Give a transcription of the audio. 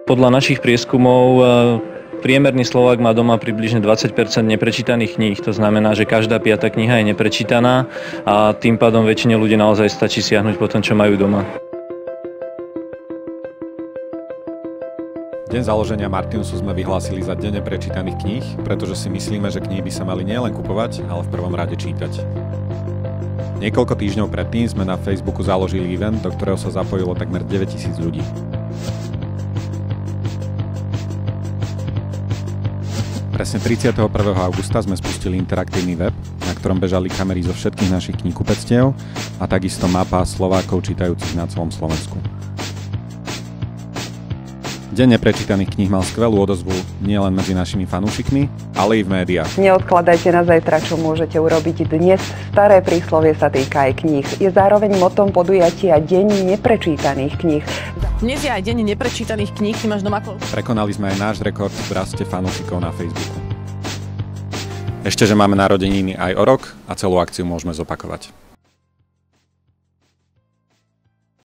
Podľa našich prieskumov priemerný Slovák má doma približne 20% neprečítaných kníh. To znamená, že každá piata kniha je neprečítaná a tým pádom väčšine ľudí naozaj stačí siahnuť po tom, čo majú doma. Deň založenia Martinusu sme vyhlásili za deň neprečítaných kníh, pretože si myslíme, že knihy by sa mali nielen kupovať, ale v prvom rade čítať. Niekoľko týždňov predtým sme na Facebooku založili event, do ktorého sa zapojilo takmer 9000 ľudí. Presne 31. augusta sme spustili interaktívny web, na ktorom bežali kamery zo všetkých našich kníhkupectiev a takisto mapa Slovákov čítajúcich na celom Slovensku. Deň neprečítaných kníh mal skvelú odozvu nielen medzi našimi fanúšikmi, ale i v médiách. Neodkladajte na zajtra, čo môžete urobiť dnes. Staré príslovie sa týka aj kníh. Je zároveň motom podujatia Deň neprečítaných kníh. Dnes je aj Deň neprečítaných kníh. Ty máš doma koľko? Prekonali sme aj náš rekord v raste fanúšikov na Facebooku. Ešte, že máme narodeniny aj o rok a celú akciu môžeme zopakovať.